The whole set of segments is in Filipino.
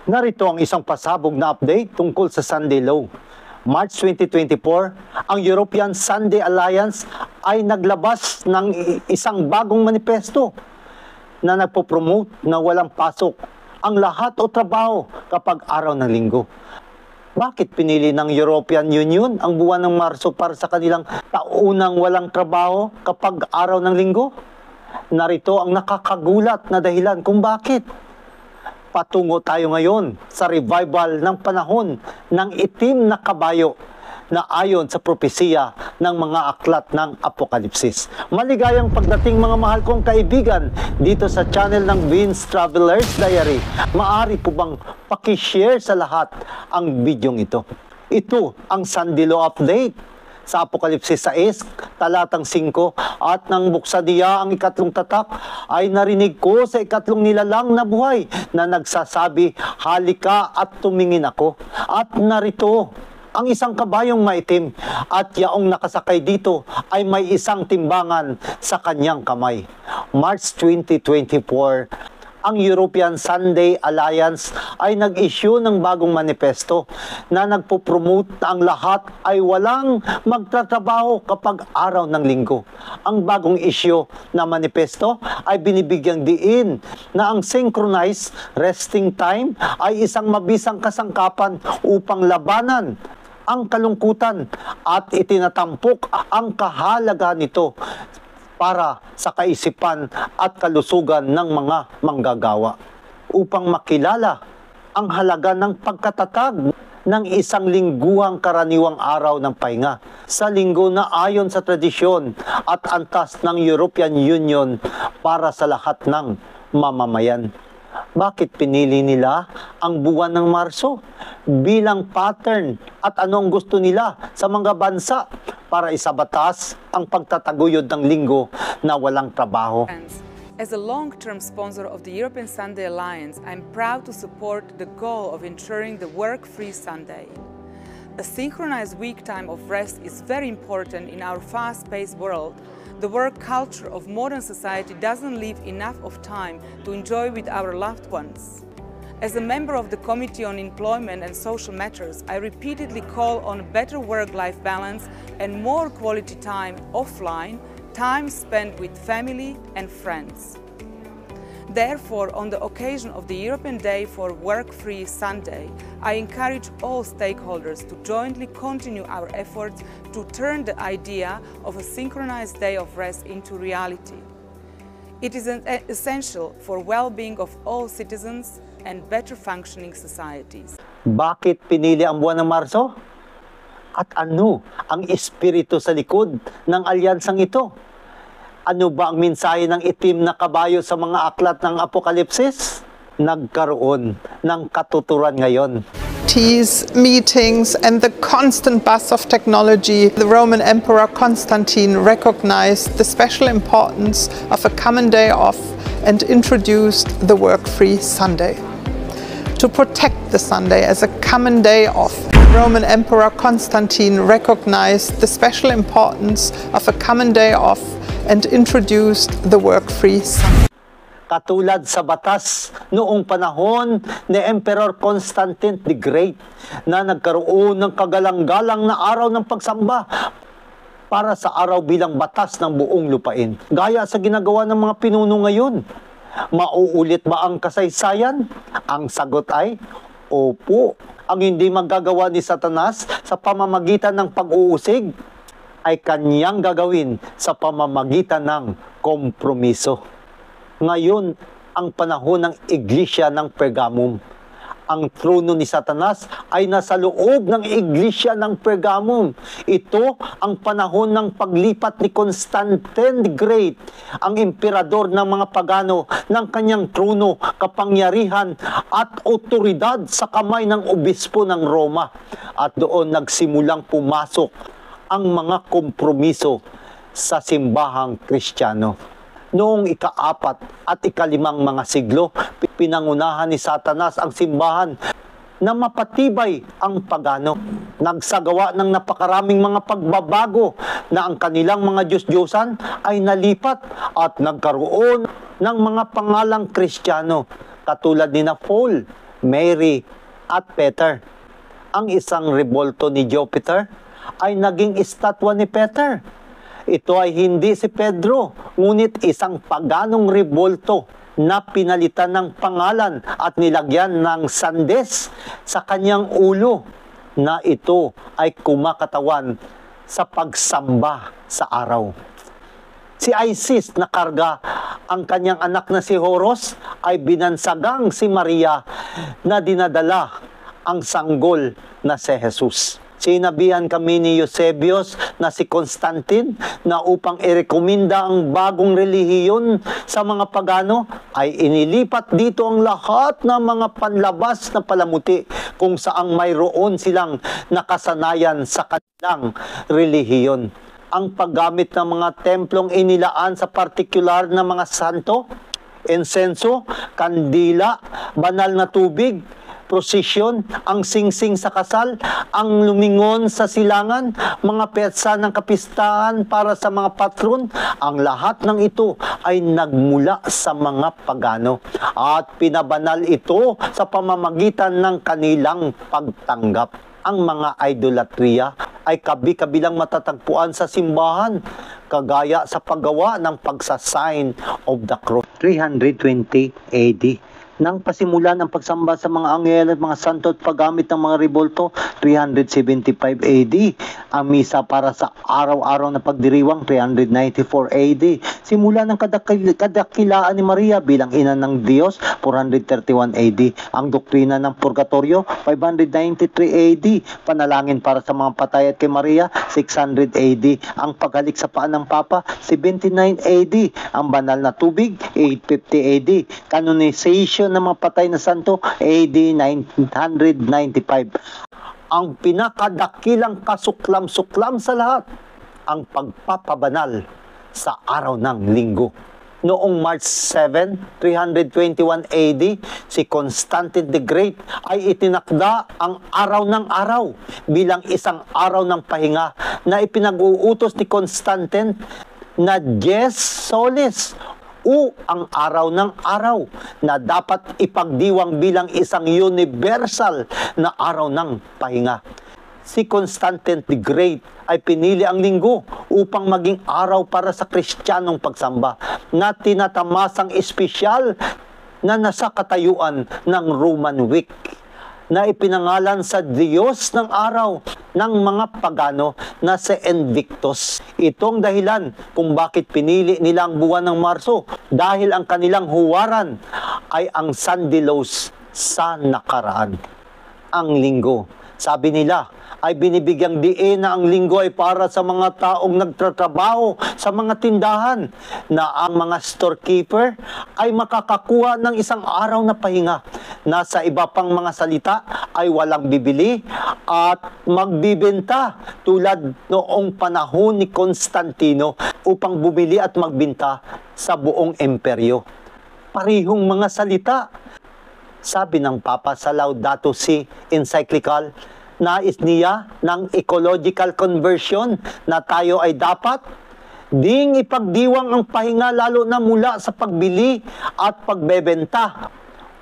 Narito ang isang pasabog na update tungkol sa Sunday Law. March 2024, ang European Sunday Alliance ay naglabas ng isang bagong manifesto na nagpo-promote na walang pasok ang lahat o trabaho kapag araw ng linggo. Bakit pinili ng European Union ang buwan ng Marso para sa kanilang taunang walang trabaho kapag araw ng linggo? Narito ang nakakagulat na dahilan kung bakit. Patungo tayo ngayon sa revival ng panahon ng itim na kabayo na ayon sa propesiya ng mga aklat ng Apokalipsis. Maligayang pagdating mga mahal kong kaibigan dito sa channel ng Vince Traveler's Diary. Maaari po bang pakishare sa lahat ang bidyong ito? Ito ang Sunday Law Update sa Apokalipsis 6, talatang 5, at nang buksan niya ang ikatlong tatak, ay narinig ko sa ikatlong nilalang na buhay na nagsasabi, halika at tumingin ako. At narito, ang isang kabayong maitim at yaong nakasakay dito ay may isang timbangan sa kanyang kamay. March 2024, ang European Sunday Alliance ay nag-issue ng bagong manifesto na nagpo-promote na ang lahat ay walang magtatrabaho kapag araw ng linggo. Ang bagong issue na manifesto ay binibigyang diin na ang synchronized resting time ay isang mabisang kasangkapan upang labanan ang kalungkutan at itinatampok ang kahalagahan nito para sa kaisipan at kalusugan ng mga manggagawa upang makilala ang halaga ng pagkatatag ng isang lingguhang karaniwang araw ng pahinga sa linggo na ayon sa tradisyon at antas ng European Union para sa lahat ng mamamayan. Bakit pinili nila ang buwan ng Marso bilang pattern at anong gusto nila sa mga bansa para isabatas ang pagtataguyod ng linggo na walang trabaho? As a long-term sponsor of the European Sunday Alliance, I'm proud to support the goal of ensuring the work-free Sunday. A synchronized week time of rest is very important in our fast-paced world. The work culture of modern society doesn't leave enough of time to enjoy with our loved ones. As a member of the Committee on Employment and Social Matters, I repeatedly call on better work-life balance and more quality time offline, time spent with family and friends. Therefore, on the occasion of the European Day for Work-Free Sunday, I encourage all stakeholders to jointly continue our efforts to turn the idea of a synchronized day of rest into reality. It is essential for well-being of all citizens and better functioning societies. Bakit pinili ang buwan ng Marso? At ano ang espiritu sa likod ng alyansang ito? Ano ba ang mensahe ng itim na kabayo sa mga aklat ng Apokalipsis? Nagkaroon ng katuturan ngayon. Meetings and the constant buzz of technology, the Roman Emperor Constantine recognized the special importance of a common day off and introduced the work-free Sunday. To protect the Sunday as a common day off, Roman Emperor Constantine recognized the special importance of a common day off and introduced the work-free Sunday. Katulad sa batas noong panahon ni Emperor Constantine the Great na nagkaroon ng kagalang-galang na araw ng pagsamba para sa araw bilang batas ng buong lupain. Gaya sa ginagawa ng mga pinuno ngayon. Mauulit ba ang kasaysayan? Ang sagot ay, opo. Ang hindi magagawa ni Satanas sa pamamagitan ng pag-uusig ay kanyang gagawin sa pamamagitan ng kompromiso. Ngayon, ang panahon ng iglesia ng Pergamum. Ang trono ni Satanas ay nasa loob ng iglesia ng Pergamum. Ito ang panahon ng paglipat ni Constantine the Great, ang emperador ng mga pagano, ng kanyang trono, kapangyarihan at otoridad sa kamay ng obispo ng Roma. At doon nagsimulang pumasok ang mga kompromiso sa simbahang Kristiyano. Noong ika-4 at ika-5 mga siglo, pinangunahan ni Satanas ang simbahan na mapatibay ang pagano. Nagsagawa ng napakaraming mga pagbabago na ang kanilang mga Diyos-Diyosan ay nalipat at nagkaroon ng mga pangalang Kristiyano katulad ni Paul Mary at Peter. Ang isang rebulto ni Jupiter ay naging estatwa ni Peter. Ito ay hindi si Pedro, ngunit isang paganong rebulto na pinalitan ng pangalan at nilagyan ng sandes sa kanyang ulo na ito ay kumakatawan sa pagsamba sa araw. Si Isis na karga ang kanyang anak na si Horus ay binansagang si Maria na dinadala ang sanggol na si Jesus. Sinabihan kami ni Eusebius na si Constantine na upang irekomenda ang bagong relihiyon sa mga pagano ay inilipat dito ang lahat ng mga panlabas na palamuti kung saang mayroon silang nakasanayan sa kanilang relihiyon. Ang paggamit ng mga templong inilaan sa partikular na mga santo, insenso, kandila, banal na tubig, prosesyon, ang singsing sa kasal, ang lumingon sa silangan, mga petsa ng kapistahan para sa mga patron, ang lahat ng ito ay nagmula sa mga pagano at pinabanal ito sa pamamagitan ng kanilang pagtanggap. Ang mga idolatriya ay kabi-kabilang matatagpuan sa simbahan, kagaya sa paggawa ng pagsasign of the cross. 320 AD. Nang pasimulan ang pagsamba sa mga anghel at mga santo at paggamit ng mga rebulto, 375 AD. Ang misa para sa araw-araw na pagdiriwang, 394 AD. Simula ng kadakilaan ni Maria bilang ina ng Diyos, 431 AD. Ang doktrina ng purgatorio, 593 AD. Panalangin para sa mga patay at kay Maria, 600 AD. Ang paghalik sa paan ng Papa, 79 AD. Ang banal na tubig, 850 AD. Canonization ng mga patay na santo, AD 995. Ang pinakadakilang kasuklam-suklam sa lahat, ang pagpapabanal sa araw ng linggo. Noong March 7, 321 AD, si Constantine the Great ay itinakda ang araw ng araw bilang isang araw ng pahinga na ipinag-uutos ni Constantine na Dies Solis o ang araw ng araw na dapat ipagdiwang bilang isang universal na araw ng pahinga. Si Constantine the Great ay pinili ang linggo upang maging araw para sa Kristiyanong pagsamba na tinatamasang espesyal na nasa katayuan ng Roman Week na ipinangalan sa Diyos ng araw ng mga pagano na si Invictus. Itong dahilan kung bakit pinili nila ang buwan ng Marso dahil ang kanilang huwaran ay ang Sandilos sa nakaraan. Ang linggo, sabi nila, ay binibigyang diin na ang linggo ay para sa mga taong nagtatrabaho sa mga tindahan, na ang mga storekeeper ay makakakuha ng isang araw na pahinga, na sa iba pang mga salita ay walang bibili at magbibenta tulad noong panahon ni Constantino upang bumili at magbenta sa buong imperyo. Parihong mga salita. Sabi ng Papa sa Laudato Si encyclical, nais niya ng ecological conversion na tayo ay dapat ding ipagdiwang ang pahinga lalo na mula sa pagbili at pagbebenta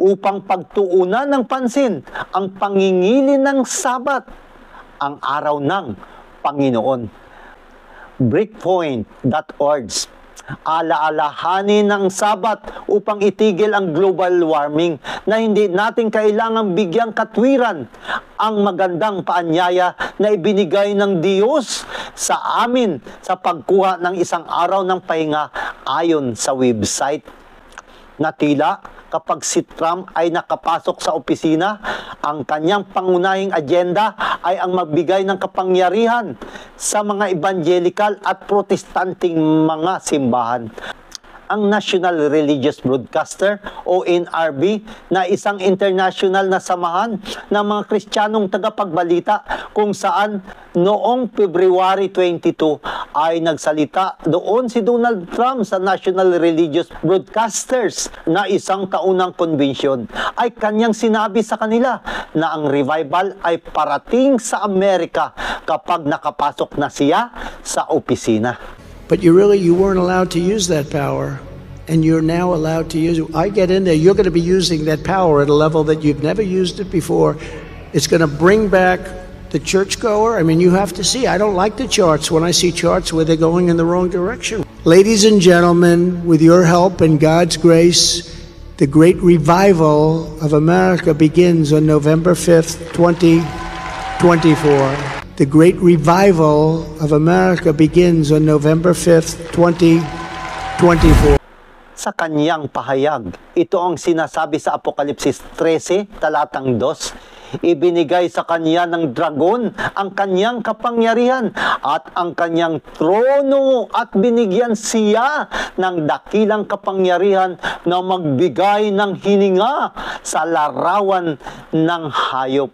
upang pagtuunan ng pansin ang pangingili ng Sabat, ang araw ng Panginoon. Breakpoint.org. Alaalahanin ng Sabat upang itigil ang global warming na hindi natin kailangang bigyang katwiran ang magandang paanyaya na ibinigay ng Diyos sa amin sa pagkuha ng isang araw ng pahinga ayon sa website. Na tila kapag si Trump ay nakapasok sa opisina, ang kanyang pangunahing agenda ay ang magbigay ng kapangyarihan sa mga evangelical at protestanting mga simbahan. Ang National Religious Broadcaster o NRB na isang international na samahan ng mga Kristiyanong tagapagbalita kung saan noong February 22 ay nagsalita doon si Donald Trump sa National Religious Broadcasters na isang kaunang konbensyon ay kanyang sinabi sa kanila na ang revival ay parating sa Amerika kapag nakapasok na siya sa opisina. But you weren't allowed to use that power and you're now allowed to use it. I get in there, you're going to be using that power at a level that you've never used it before. It's going to bring back the churchgoer. I mean, you have to see. I don't like the charts when I see charts where they're going in the wrong direction. Ladies and gentlemen, with your help and God's grace, the great revival of America begins on November 5th, 2024. The great revival of America begins on November 5th, 2024. Sa kanyang pahayag, ito ang sinasabi sa Apokalipsis 13, talatang 2, ibinigay sa kanya ng dragon ang kanyang kapangyarihan at ang kanyang trono at binigyan siya ng dakilang kapangyarihan na magbigay ng hininga sa larawan ng hayop.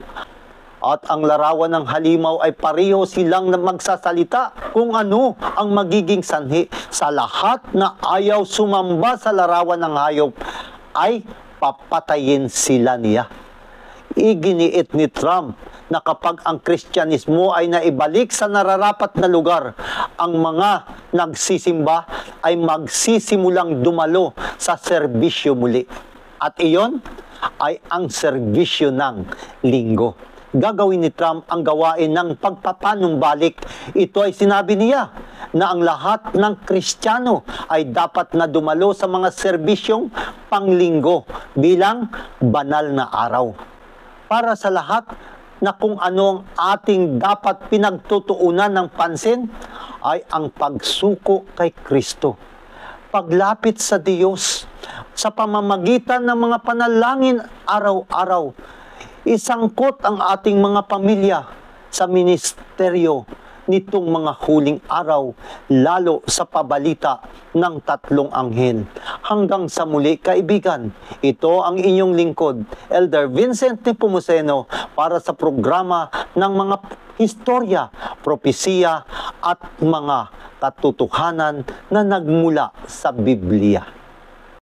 At ang larawan ng halimaw ay pareho silang magsasalita kung ano ang magiging sanhi. Sa lahat na ayaw sumamba sa larawan ng hayop ay papatayin sila niya. Iginiit ni Trump na kapag ang Kristyanismo ay naibalik sa nararapat na lugar, ang mga nagsisimba ay magsisimulang dumalo sa serbisyo muli. At iyon ay ang serbisyo ng linggo. Gagawin ni Trump ang gawain ng pagpapanumbalik. Ito ay sinabi niya na ang lahat ng Kristiyano ay dapat na dumalo sa mga serbisyong panglinggo bilang banal na araw. Para sa lahat na kung ano ang ating dapat pinagtutuunan ng pansin ay ang pagsuko kay Kristo. Paglapit sa Diyos sa pamamagitan ng mga panalangin araw-araw. Isangkot ang ating mga pamilya sa ministeryo nitong mga huling araw, lalo sa pabalita ng 3 anghel. Hanggang sa muli, kaibigan, ito ang inyong lingkod, Elder Vincent Nepomuceno, para sa programa ng mga historya, propesiya at mga katotohanan na nagmula sa Biblia.